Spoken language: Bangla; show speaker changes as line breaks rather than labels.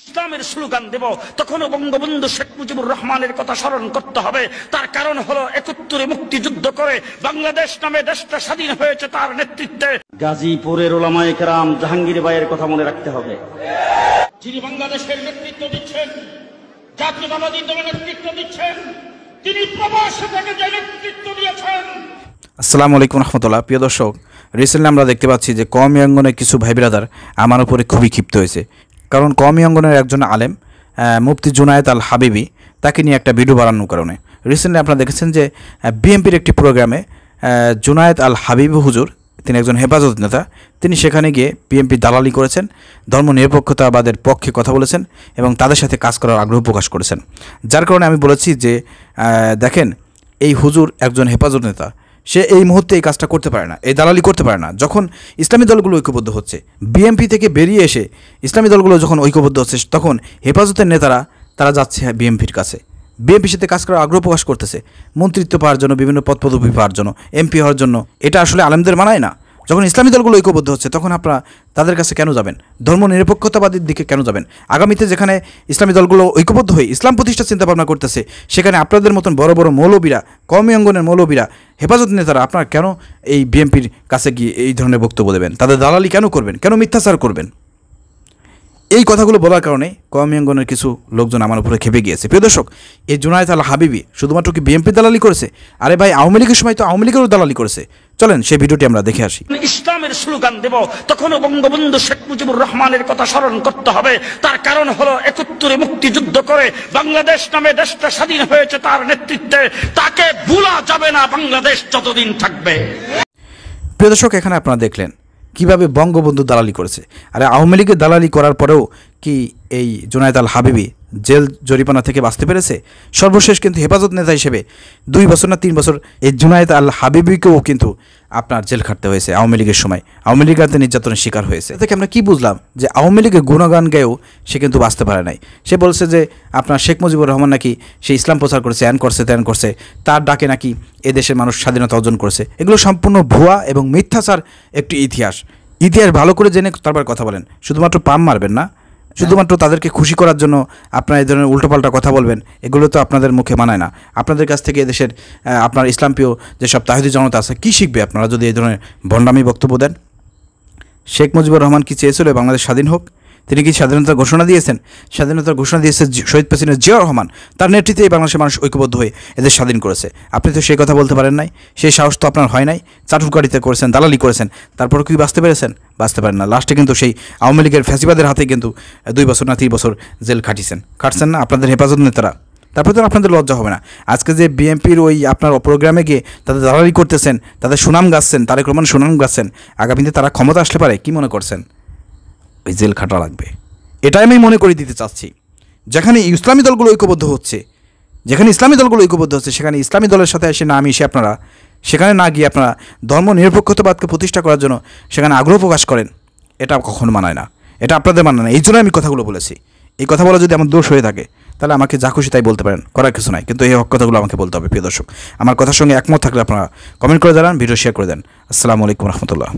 ইসলামের স্লোগান দেব তখন বঙ্গবন্ধু শেখ মুজিবুর রহমানের কথা স্মরণ করতে হবে। তার কারণ হলো ৭১ মুক্তিযুদ্ধ করে বাংলাদেশ নামে দেশটা স্বাধীন হয়েছে তার নেতৃত্বে।
গাজীপুরের উলামায়ে কেরাম জাহাঙ্গীর ভাইয়ের কথা মনে রাখতে হবে,
যিনি বাংলাদেশের নেতৃত্ব দিচ্ছেন, জাতীয়তাবাদী দলের নেতৃত্ব দিচ্ছেন, তিনি প্রবাস থেকে যে নেতৃত্ব দিয়েছেন।
আসসালামু আলাইকুম রহমতুল্লাহ। প্রিয় দর্শক, রিসেন্টলি আমরা দেখতে পাচ্ছি যে কওমি অঙ্গনের কিছু ভাই ব্রাদার আমার উপরে খুবই ক্ষিপ্ত হয়েছে। কারণ কওমি অঙ্গনের একজন আলেম মুফতি জুনায়েদ আল হাবিবি, তাকে নিয়ে একটা ভিডিও বানানোর কারণে রিসেন্টলি আপনারা দেখেছেন যে বিএনপির একটি প্রোগ্রামে জুনায়েদ আল হাবিবি হুজুর, তিনি একজন হেফাজত নেতা, তিনি সেখানে গিয়ে বিএনপি দালালি করেছেন, ধর্ম নিরপেক্ষতাবাদের পক্ষে কথা বলেছেন এবং তাদের সাথে কাজ করার আগ্রহ প্রকাশ করেছেন। যার কারণে আমি বলেছি যে দেখেন, এই হুজুর একজন হেফাজত নেতা, সে এই মুহূর্তে এই কাজটা করতে পারে না, এই দালালি করতে পারে না। যখন ইসলামী দলগুলো ঐক্যবদ্ধ হচ্ছে, বিএনপি থেকে বেরিয়ে এসে ইসলামী দলগুলো যখন ঐক্যবদ্ধ হচ্ছে, তখন হেফাজতের নেতারা তারা যাচ্ছে বিএনপির কাছে, বিএনপির সাথে কাজ করার আগ্রহ প্রকাশ করতেছে, মন্ত্রিত্ব পাওয়ার জন্য, বিভিন্ন পদপদবি পাওয়ার জন্য, এমপি হওয়ার জন্য। এটা আসলে আলেমদের মানায় না। যখন ইসলামী দলগুলো ঐক্যবদ্ধ হচ্ছে, তখন আপনারা তাদের কাছে কেন যাবেন? ধর্ম নিরপেক্ষতাবাদীর দিকে কেন যাবেন? আগামীতে যেখানে ইসলামী দলগুলো ঐক্যবদ্ধ হয়ে ইসলাম প্রতিষ্ঠার চিন্তাভাবনা করতেছে, সেখানে আপনাদের মতন বড় বড় মৌলবীরা, কওমি অঙ্গনের মৌলবীরা, হেফাজত নেতারা আপনারা কেন এই বিএনপির কাছে গিয়ে এই ধরনের বক্তব্য দেবেন? তাদের দালালি কেন করবেন? কেন মিথ্যাচার করবেন? এই কথাগুলো বলার কারণে কওমি অঙ্গনের কিছু লোকজন আমার উপরে খেপে গিয়েছে। প্রিয় দর্শক, এই জুনায়েদ আল হাবিবি শুধুমাত্র কি বিএনপি দালালি করেছে? আরে ভাই, আওয়ামী লীগের সময় তো আওয়ামী লীগেরও দালালি করেছে। চলেন সেই ভিডিওটি আমরা দেখে আসি।
ইসলামের স্লোগান দেব তখন বঙ্গবন্ধু শেখ মুজিবুর রহমানের কথা স্মরণ করতে হবে। তার কারণ হলো ৭১ মুক্তিযুদ্ধ করে বাংলাদেশ নামে দেশটা স্বাধীন হয়েছে তার নেতৃত্বে। তাকে ভোলা যাবে না বাংলাদেশ যতদিন থাকবে।
প্রিয় দর্শক, এখানে আপনারা দেখলেন কিভাবে বঙ্গবন্ধু দালালি করেছে। আর আওয়ামী লীগের দালালি করার পরেও কি এই জুনায়েদ আল হাবিবি জেল জরিমানা থেকে বাঁচতে পেরেছে? সর্বশেষ কিন্তু হেফাজত নেতা হিসেবে 2 বছর না 3 বছর এই জুনায়েদ আল হাবিবিকেও কিন্তু আপনার জেল খাটতে হয়েছে আওয়ামী লীগের সময়। আওয়ামী লীগ হাতে নির্যাতনের শিকার হয়েছে। থেকে আমরা কি বুঝলাম? যে আওয়ামী লীগের গুণগান গেয়েও সে কিন্তু বাঁচতে পারে নাই। সে বলছে যে আপনার শেখ মুজিবুর রহমান নাকি সে ইসলাম প্রচার করেছে, এন করছে, তেন করছে, তার ডাকে নাকি এদেশের মানুষ স্বাধীনতা অর্জন করেছে। এগুলো সম্পূর্ণ ভুয়া এবং মিথ্যাচার একটি ইতিহাস ভালো করে জেনে তারপর কথা বলেন। শুধুমাত্র পাম মারবেন না, শুধুমাত্র তাদেরকে খুশি করার জন্য আপনারা এই ধরনের উল্টোপাল্টা কথা বলবেন, এগুলো তো আপনাদের মুখে মানায় না। আপনাদের কাছ থেকে এদেশের আপনার ইসলামপ্রিয় যেসব তাহিদি জনতা আছে, কী শিখবে আপনারা যদি এই ধরনের ভণ্ডামি বক্তব্য দেন? শেখ মুজিবুর রহমান কি চেয়েছিল বাংলাদেশ স্বাধীন হোক? তিনি কি স্বাধীনতার ঘোষণা দিয়েছেন? স্বাধীনতার ঘোষণা দিয়েছে শহীদ প্রেসিডেন্ট জিয়া রহমান। তার নেতৃত্বে এই বাংলাদেশের মানুষ ঐক্যবদ্ধ হয়ে এদের স্বাধীন করেছে। আপনি তো সেই কথা বলতে পারেন নাই, সেই সাহস তো আপনার হয় নাই। চাটুকারিতে করেছেন, দালালি করেছেন, তারপর কি বাঁচতে পেরেছেন? বাঁচতে পারেন না। লাস্টে কিন্তু সেই আওয়ামী লীগের ফ্যাসিবাদের হাতে কিন্তু 2 বছর না 3 বছর জেল খাটছেন না আপনাদের হেফাজত নেতারা। তারপরে তো আপনাদের লজ্জা হবে না? আজকে যে বিএনপির ওই আপনার প্রোগ্রামে গিয়ে তাদের দালালি করতেছেন, তাদের সুনাম গাচ্ছেন, তারেক রহমান সুনাম গাচ্ছেন, আগামীতে তারা ক্ষমতা আসলে পারে, কি মনে করছেন? ওই জেল খাটা লাগবে। এটাই আমি মনে করে দিতে চাচ্ছি। যেখানে ইসলামী দলগুলো ঐক্যবদ্ধ হচ্ছে, সেখানে ইসলামী দলের সাথে এসে না মিশে আপনারা সেখানে না গিয়ে আপনারা ধর্ম নিরপেক্ষতাবাদকে প্রতিষ্ঠা করার জন্য সেখানে আগ্রহ প্রকাশ করেন, এটা কখনো মানায় না। এটা আপনাদের মানায় না। এই জন্য আমি কথাগুলো বলেছি। এই কথা বলা যদি আমার দোষ হয়ে থাকে, তাহলে আমাকে যা খুশি তাই বলতে পারেন, করার কিছু নাই। কিন্তু এই কথাগুলো আমাকে বলতে হবে। প্রিয় দর্শক, আমার কথার সঙ্গে একমত থাকলে আপনারা কমেন্ট করে জানান, ভিডিও শেয়ার করে দেন। আসসালামু আলাইকুম রহমতুল্লাহ।